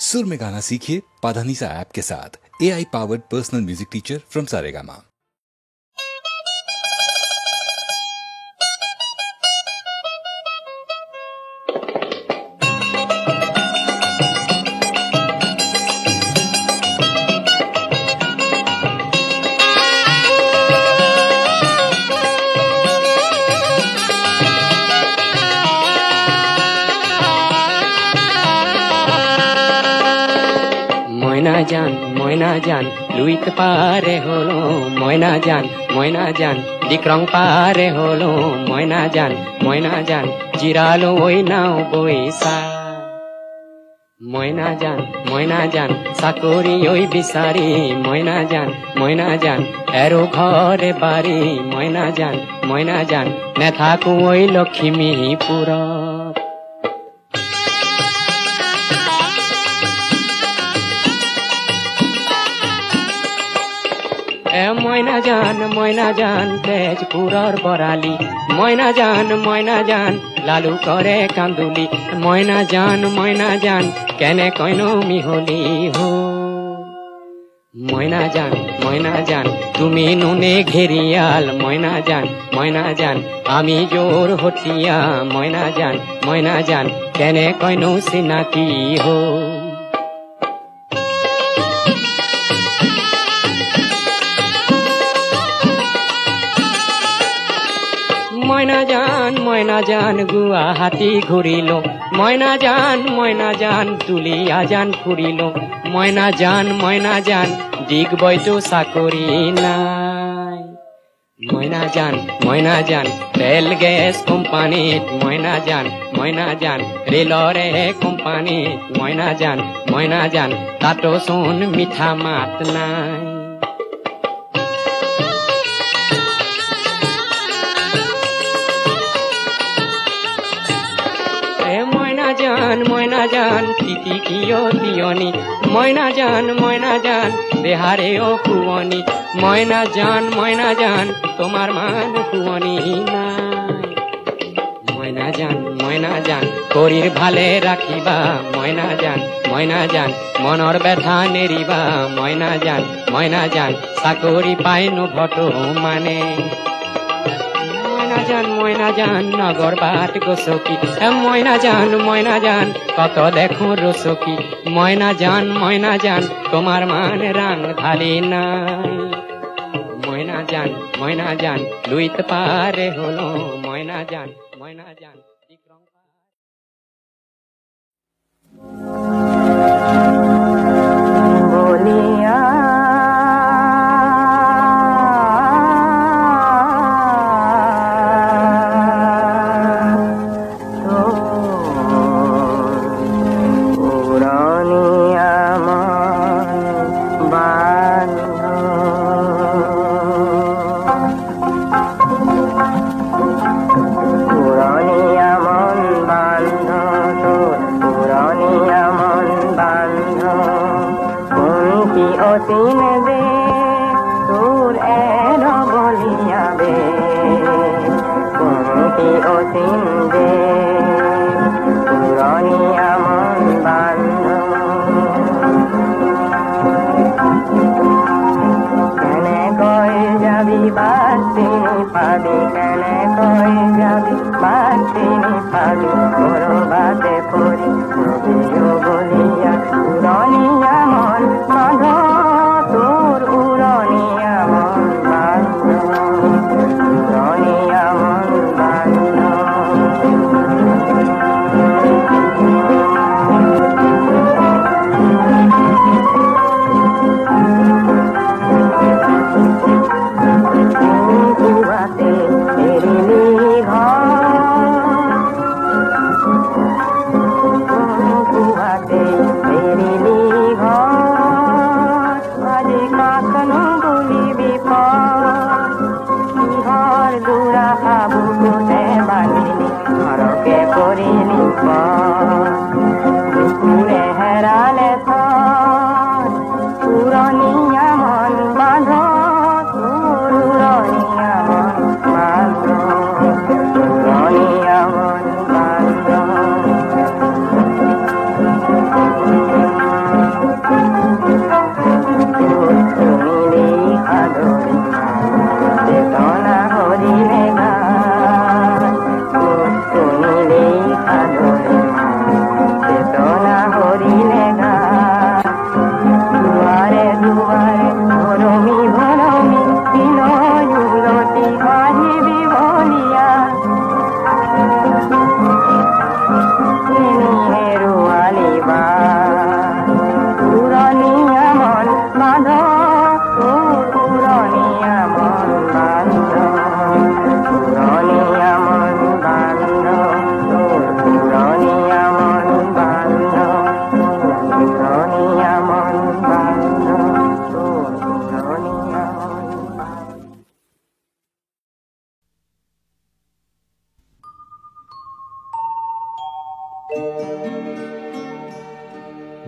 सुर में गाना सीखिए पाधानीसा ऐप के साथ। AI powered personal music teacher from Saregama. ময়না জান লুইত পারে হলো ময়না জান ডিক্রং পারে হলো ময়না জান জিরালো ওই নাও বইসা ময়না জান সাকরি ওই বিচারি ময়না জান এরো ঘরে বাড়ি ময়না জান নেথাকু ওই লক্ষ্মীপুর ময়না জান তেজপুরর বরালি ময়না জান লালু করে কান্দুলি ময়না জান কেনে কইনো মিহলি হো ময়না জান তুমি নুনে ঘেরিয়াল ময়না জান আমি জোর হটিয়া ময়না জান কেনে কইনো সিনাকি হো ময়না জান গুয়াহাটি ঘুরিল ময়না জান তুলিয়া জান ফুরিল ময়না জান দিগ বৈতো চাকরি নাই ময়না জান তেল গ্যাস কোম্পানিত ময়না জান রেলরে কোম্পানিত ময়না জান তাতো সোন মিঠা মাত নাই ময়না জান তিতি কিয় দিয়নি ময়না জান দেহারে ও কুয়নি ময়না জান তোমার মান কুয়নি নাই ময়না জান শরীর ভালে রাখিবা ময়না জান মনৰ ব্যথা নেৰিবা ময়না জান চাকৰি পাই নুভট মানে ময়না জান নগর বাট গোসকি ময়না জান কত দেখো রসকি ময়না জান তোমার মান রাং ঢালি নাই ময়না জান লুইত পারে হলো ময়না জান বলিয়া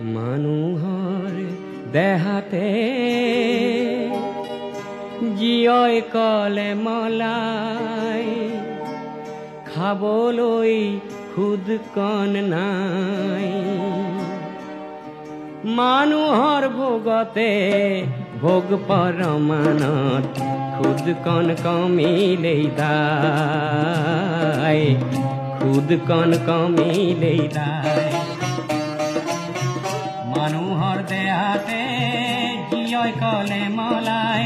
মানুহৰ দেহাতে জীয়ই কলে মলাই খাবলৈ খুদ কণ নাই মানুহৰ ভোগতে ভোগ পৰমানত খুদ কণ কমিলেই দায় খুদ কণ কমিলেই দায় মানুহৰ দেহাতে জীয়ই কলে মলাই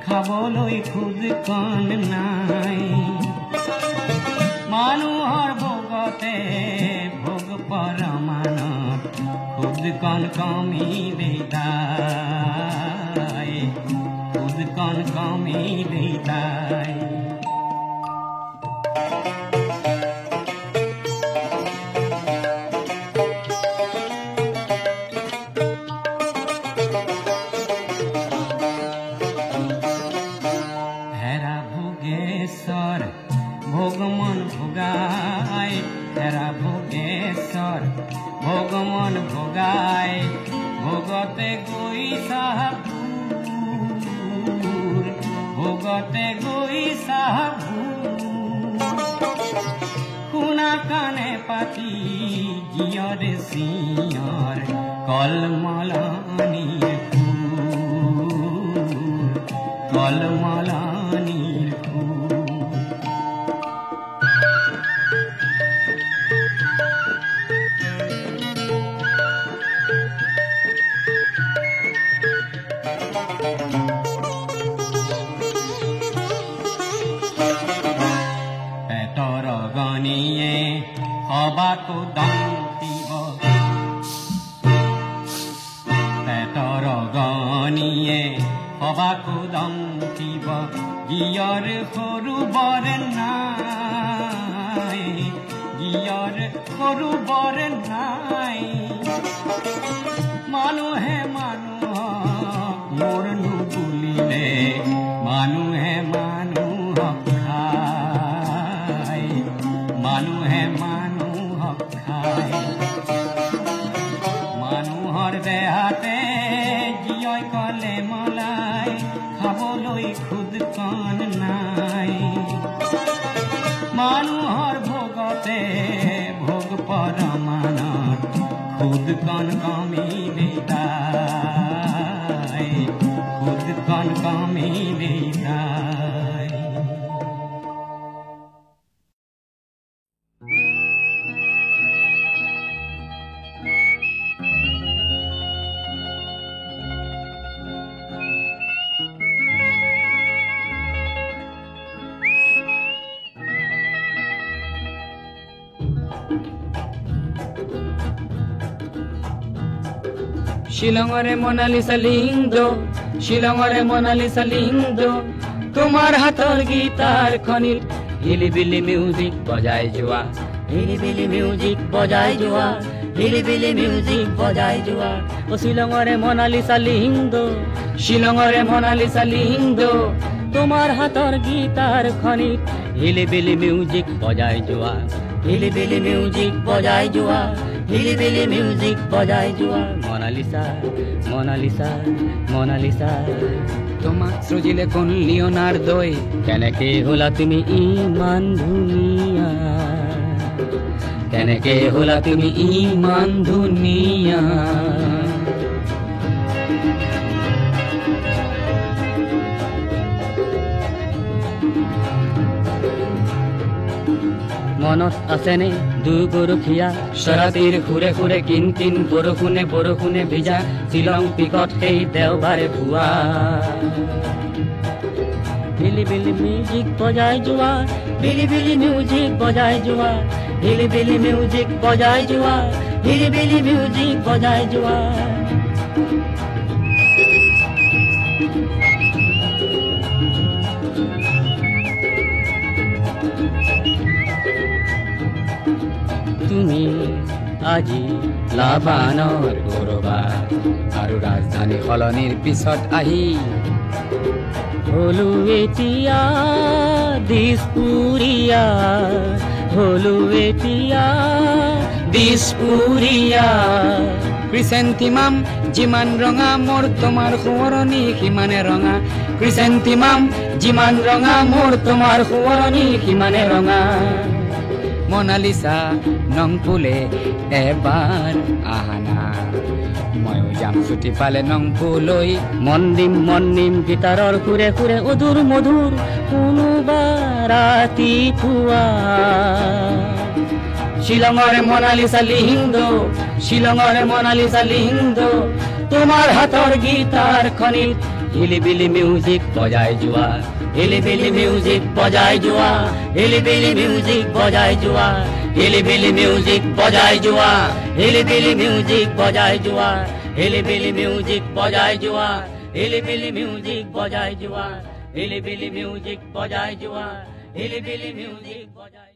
খাবলৈ খুদ কণ নাই মানুহৰ ভোগতে ভোগ পৰমানত খুদ কণ কমিলেই দায় খুদ কণ কমিলেই দায় ভগমন ভোগায় হেৰা ভোগেশ্বৰ ভগমন ভোগায় ভোগতে গৈ চাহাবুৰ ভোগতে গৈ চাহাবুৰ শুনা কাণে পাতি জীয়ৰে চিঞৰ কলমলনিৰ ফুল কলমলনিৰ ফুল পেটৰ গণিয়ে সবাকো দম দিব পেটৰ গণিয়ে সবাকো দম দিব জীয়ৰ সৰু বৰ নাই জীয়ৰ সৰু বৰ নাই মানুহে মানুহক মৰনো বুলিলে মানুহে মানুহক খায় মানুহে মানুহক খায় মানুহৰ দেহাতে জীয়ই কলে মলাই খাবলৈ খুদ কণ নাই মানুহৰ ভোগতে ভোগ পৰমানত খুদ কণ কমিলেই দায় খুদ কণ কমিলেই দায় শিলঙৰে মনালিসা লিংদো শিলঙৰে মনালিসা লিংদো তোমাৰ হাতৰ গীতাৰ খনিত হিলিবিলি মিউজিক বজাই যোৱা হিলিবিলি মিউজিক বজাই যোৱা হিলিবিলি মিউজিক বজাই যোৱা ও শিলঙৰে মনালিসা লিংদো শিলঙৰে মনালিসা লিংদো তোমাৰ হাতৰ গীতাৰ খনিত হিলিবিলি মিউজিক বজাই যোৱা হিলিবিলি মিউজিক বজাই যোৱা হিলিবিলি মিউজিক বজাই যোৱা মনালিসা মনালিসা মনালিসা তোমাক সৃজিলে কোন লিওনার্দোই কেনেকে হলা তুমি ইমান ধুনীয়া কেনেকে হলা তুমি ইমান ধুনীয়া মনত আছেনে দুগৰখীয়া শৰাতিৰ সুৰে সুৰে কিন কিন বৰষুণে বৰষুণে ভিজা শ্বিলং পিকত সেই দেওবাৰে পুৱা হিলিবিলি মিউজিক বজাই যোৱা হিলিবিলি মিউজিক বজাই যোৱা হিলিবিলি মিউজিক বজাই যোৱা হিলিবিলি মিউজিক বজাই যোৱা তুমি আজি লাভানৰ গৌৰৱাত আৰু ৰাজধানী সলনিৰ পিছত আহি হলো এতিয়া দিছপুৰীয়া হলো এতিয়া দিছপুৰীয়া ক্ৰিচেণ্টিমাম যিমান ৰঙা মোৰ তোমাৰ সোঁৱৰণি সিমানে ৰঙা ক্ৰিচেণ্টিমাম যিমান ৰঙা মোৰ তোমাৰ সোঁৱৰণি সিমানে ৰঙা মনালিসা নং ফুলে এবাৰ আহানা ময়ো যাম ছুটি পালে নং ফুলৈ মন দিম গীটাৰৰ সুৰে সুৰে অদূৰ মধুৰ কোনোবা ৰাতিপুৱা শিলঙৰ মনালিসা লিহিন্দ তোমাৰ হাতৰ গীতাৰ খনিত হিলিবিলি মিউজিক বজাই যোৱা হিলিবিলি মিউজিক বজাই যোৱা হিলিবিলি মিউজিক বজাই যোৱা হিলিবিলি মিউজিক বজাই যোৱা হিলিবিলি মিউজিক বজাই যোৱা হিলিবিলি মিউজিক বজাই যোৱা হিলিবিলি মিউজিক বজাই যোৱা হিলিবিলি মিউজিক বজাই যোৱা হিলিবিলি মিউজিক বজাই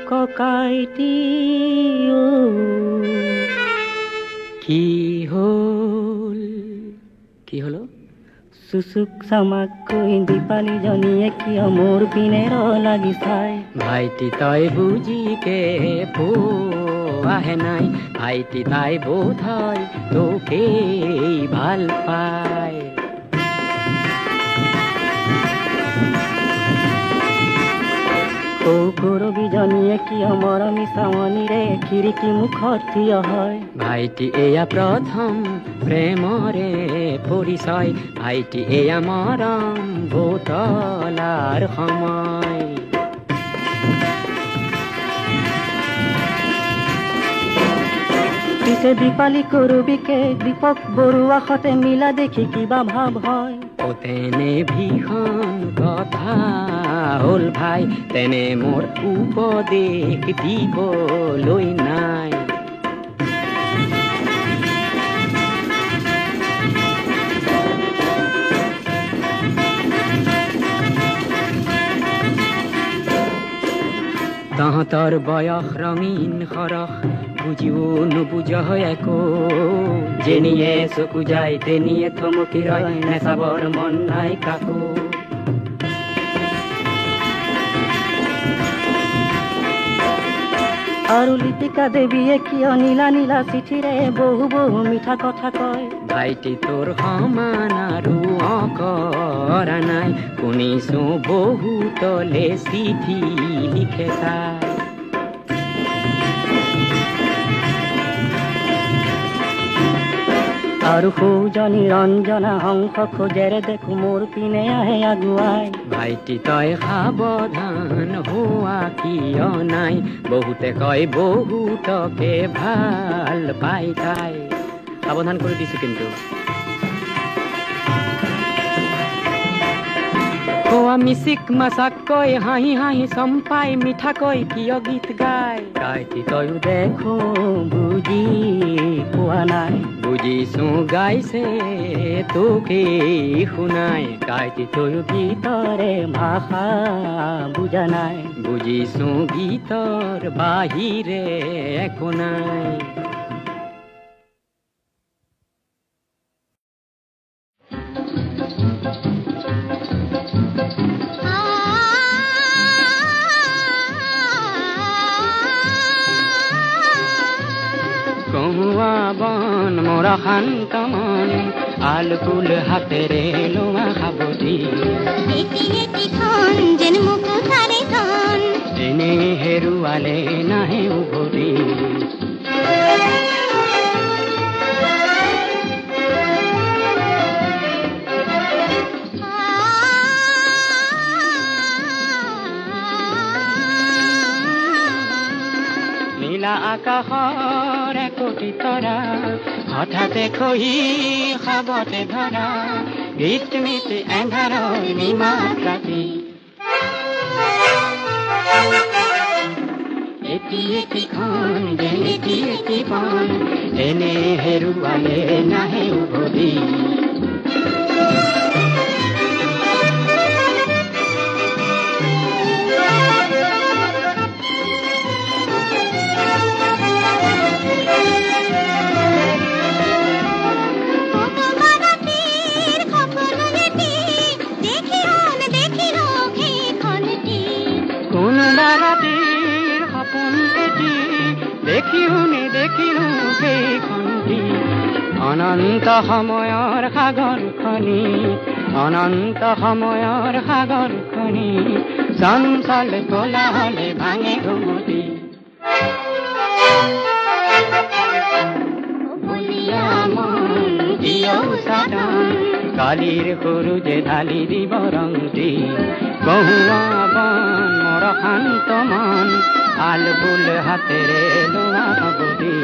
ককাইটি কি হলো চুচুক চামাক কৈ দীপালি জনীয়ে কিয় মোৰ পিনে লাগি চাই ভাইটি তই বুজিকে পোৱাহে নাই ভাইটি তাই বোধ হয় তোকেই ভাল পায় কৰবিজনীয়ে কিয় মৰমী চাৱনীৰে খিৰিকী মুখত থিয় হয় ভাইটি এয়া প্ৰথম প্ৰেমৰে পৰিচয় ভাইটি এয়া মৰম বুতলাৰ সময় পিছে দীপালি কৰবিকে দীপক বৰুৱা সতে মিলা দেখি কিবা ভাৱ হয় তেনে ভীষণ কথা হল ভাই তেনে মোৰ উপদেশ দিবলৈ নাই তহঁতৰ বয়স ৰঙীন সৰহ বুজিও নুবুজ হয় একো যেনিয়ে চকু যায় তেনিয়ে থমকি ৰয় নেচাবৰ মন নাই কাকো আৰু লিপিকা দেৱীয়ে কিয় নীলা চিঠিৰে বহু মিঠা কথা কয় ভাইটি তোৰ সমান আৰু অকৰা নাই শুনিছো বহুতলে চিঠি লিখে তাই আৰু সৌজনী ৰঞ্জনা হংস খোজেৰে দেখো মোৰ পিনে আহে আগুৱাই ভাইটি তই সাৱধান হোৱা কিয় নাই বহুতে কয় বহুতকে ভাল পাই তাই সাৱধান কৰি দিছো কিন্তু কোৱা মিচিক মাছাকৈ হাঁহি হাঁহি চম্পাই মিঠাকৈ কিয় গীত গায় গাইটি তয়ো দেখো বুজি পোৱা নাই বুজিছো গাইছে তোকে শুনাই গাইটি তয়ো গীতৰে ভাষা বুজা নাই বুজিছো গীতৰ বাহিৰে একো নাই বন মোৰা শান্ত মন আলকুল হাতেৰে লোৱা সাৱধি যেন মোক এনে হেৰুৱালে নাহে উভতি নীলা আকাশৰ একোটি তৰা হঠাতে খহি খাবতে ধৰা গীত মিতি এন্ধাৰৰ নিমাত ৰাতি এটি এটিখন যেন এটি এটিখন এনে হেৰুৱালে নাহে উভতি দেখিও সেইখনি অনন্ত সময়ৰ সাগৰখনি অনন্ত সময়ৰ সাগৰখনি চঞ্চল কোলাহলে ভাঙে ঘুমতি কালিৰ সৰুজে ঢালি দিব ৰংটি কহুৱা বন মৰ শান্ত মন আল বুল হাতেৰে লোৱা হবতি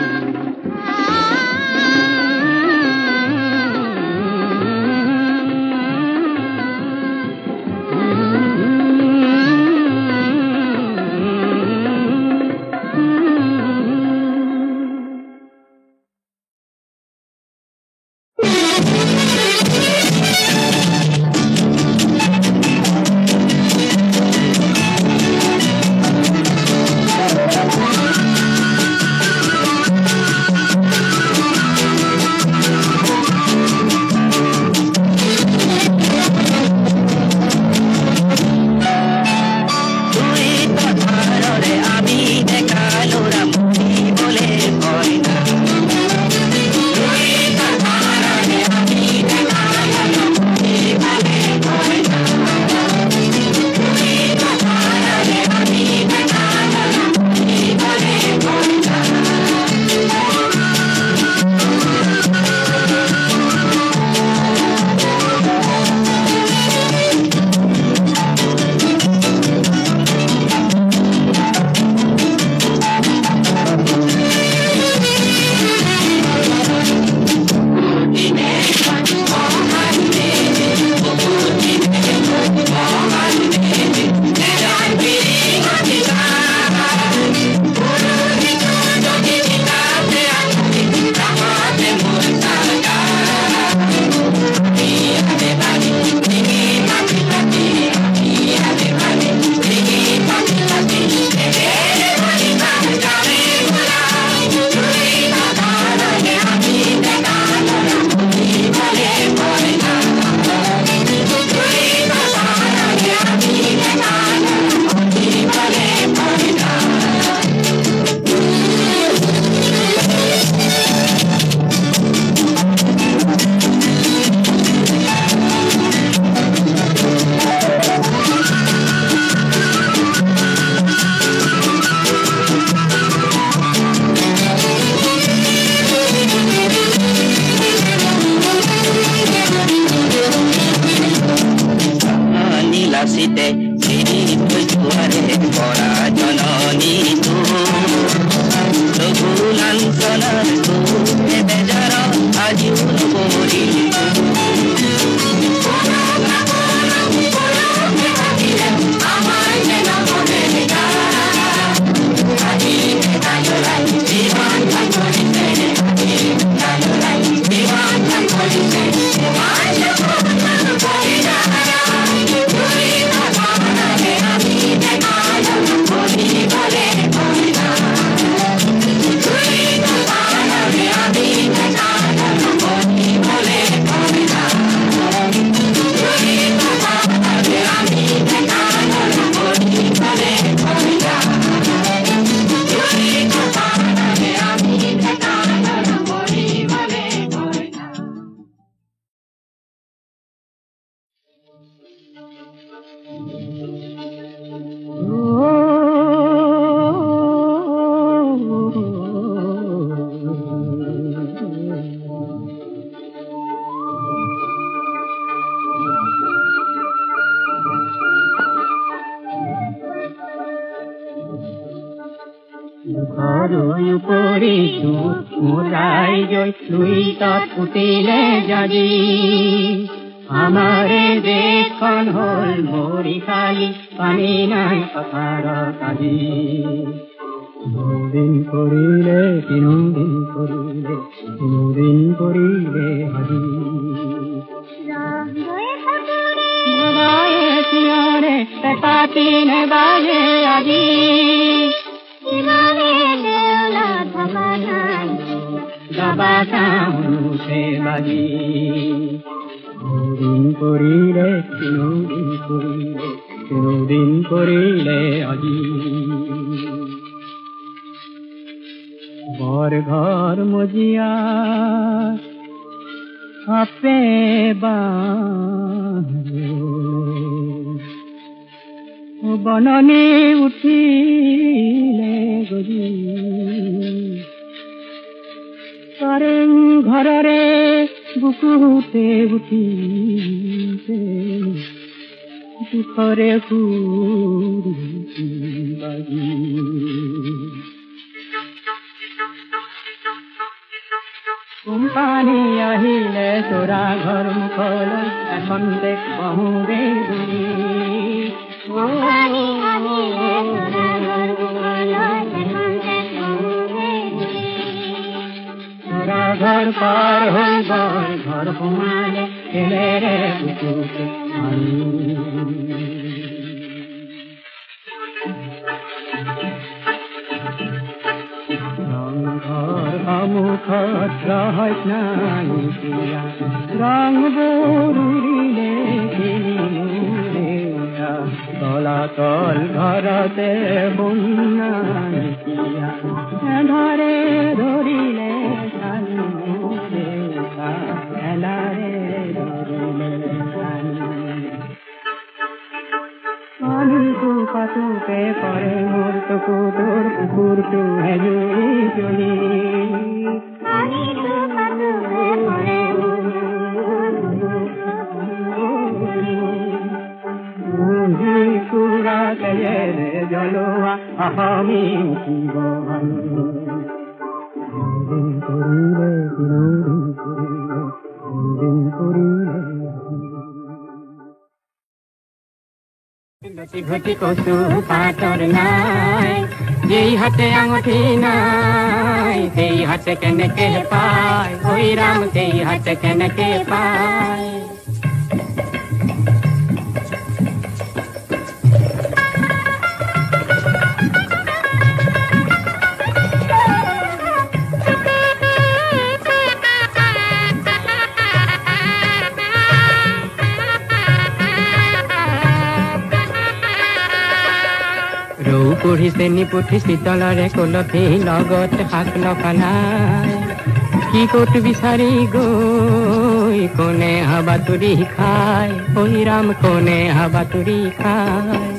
উঠিলে জাগি আমাৰে দেশখন হল মৰি খালি পানী নাই পথাৰ কালি দিন কৰিলে তিনিদিন কৰিলে আজি চিঞৰে পাতি নেবাজে আজি দবা চাউছে বাজি দিন কৰিলে তিনিদিন কৰিলে আজি ঘর ঘর মজিয়া আপে বননি উঠিলে গজি করেং ঘରରେ বুকুতে উঠি দুখরে বাজি কোম্পানী আহিলে তোরা ঘর মুখল এখন দেখ বহু বেগুনি তোরা ঘর পার হই ঘর ঘুমালে এলে রে বুকুতে মুখত রহত নাই রং বরিলে তলাতল ঘরতে বন্যাই ধরে ধরিলে এলারে ধরিলে অনিতু পাতুকে পরে মোর তো কুদুর পুকুর তু হেজুরি চলি কুড়া কে জলোয়া আমি উঠিব লতি ঘটি কচু পাটর নাই যেই হাতে আঙুঠি নাই সেই হাতে কেনেকে পায় ওই রাম সেই হাতে কেনেকে পায় পুঠিছে নিপুঠি শীতলৰে কলঠি লগত শাক নখানাই কি ক'ত বিচাৰি গৈ কোনে হাবাতুৰি খায় ঐ ৰাম কোনে হাবাতুৰি খায়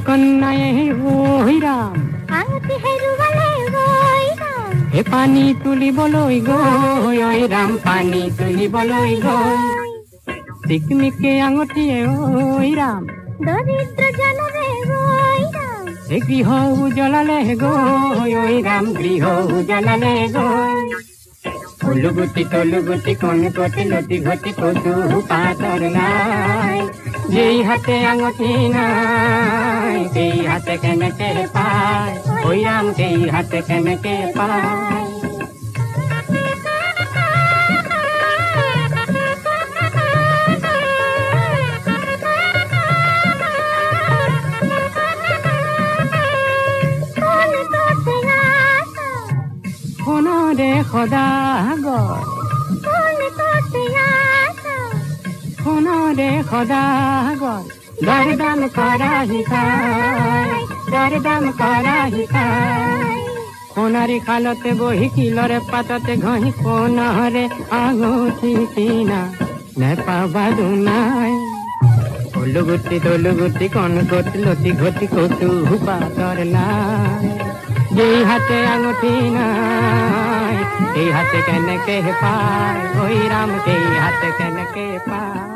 কন্যায়ে ওই ৰাম আঙুঠি হেৰুৱালে গৈ ৰাম হে পানী তুলিবলৈ গৈ ঐ ৰাম পানী তুলিবলৈ গৈ চিকমিকে আঙুঠিয়ে ঐ ৰাম দৰিদ্ৰ জনৰে গৈ ৰাম হে গৃহ উজলালে গৈ ঐ ৰাম গৃহ উজলালে গৈ তলুগুটি কোন কটি লতি ঘটি কচু পাতৰ নাই যেই হাতে আঙুঠি নাই সেই হাতে কেনেকে পায় ওই রাম সেই হাতে কেনেকে পায় কোনরে সদাগৰ কোনৰে সদাগৰ দৰদাম কৰা শিকায় দৰদাম কৰা শিকায় সোণাৰী খালতে বহি কিলৰে পাততে ঘঁহি কোনৰে আঙুঠি কিনা নেপাবা দুনাই দলুগুটি কণ কটি লতি ঘটি কচু পাতৰ নাই যেই হাতে আঙুঠি নাই এই হাতে কেনেকে পায় ওই রাম সেই হাতে কেনেকে পায়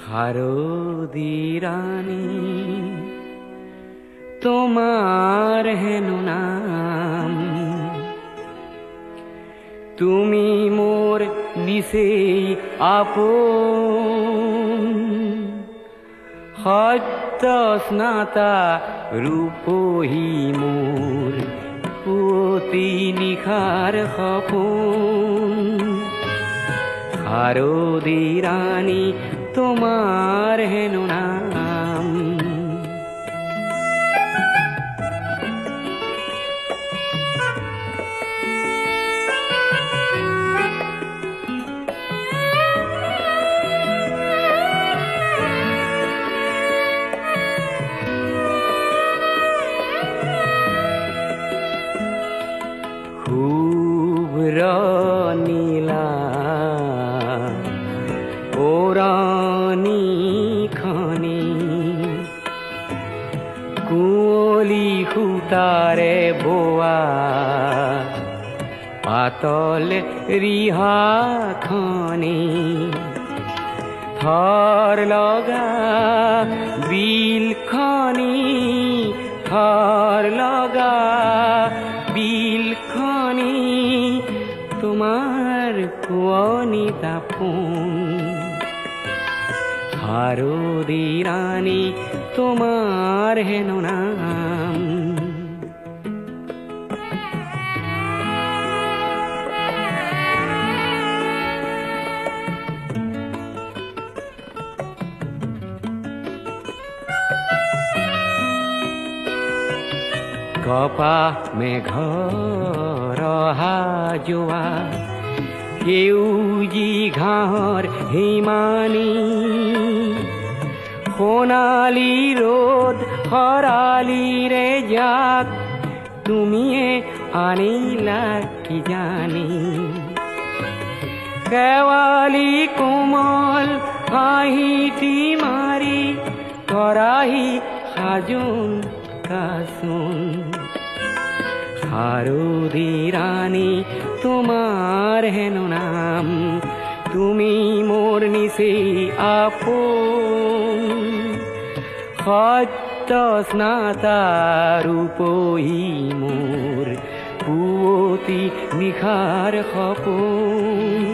হারদি রানী তোমার হেন নাম তুমি মোর নিশেই আপন সত্য স্নাতা রূপহী মোর পুৱতি নিশাৰ সপোন শাৰদী ৰাণী তোমাৰ হেনো নাম নীলা ওৰানী খনি কুঁৱলী সূতাৰে বোৱা পাতল ৰিহাখনি থৰ লগা বিলখনি থৰ লগা বিলখনি তোমাৰ শুৱনি দাপোন শাৰদী ৰাণী তোমাৰ হেনো নাম কপাহ মেঘৰ অহা যোৱা সেউজী ঘাঁহৰ হিমানী সোণালী ৰ'দ সৰালিৰে যাক তুমিয়ে আনিলা কি জানি শেৱালি কোমল হাঁহিটি মাৰি কৰাহি সাজোন কাচোন শাৰদী ৰাণী তোমাৰ হেনো নাম তুমি মোৰ নিচেই আপোন সত্য স্নাতা ৰূপহী মোৰ পুৱতি নিশাৰ সপোন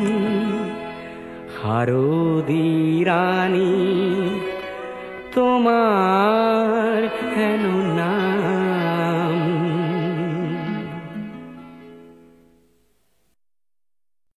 শাৰদী ৰাণী তোমাৰ হেনো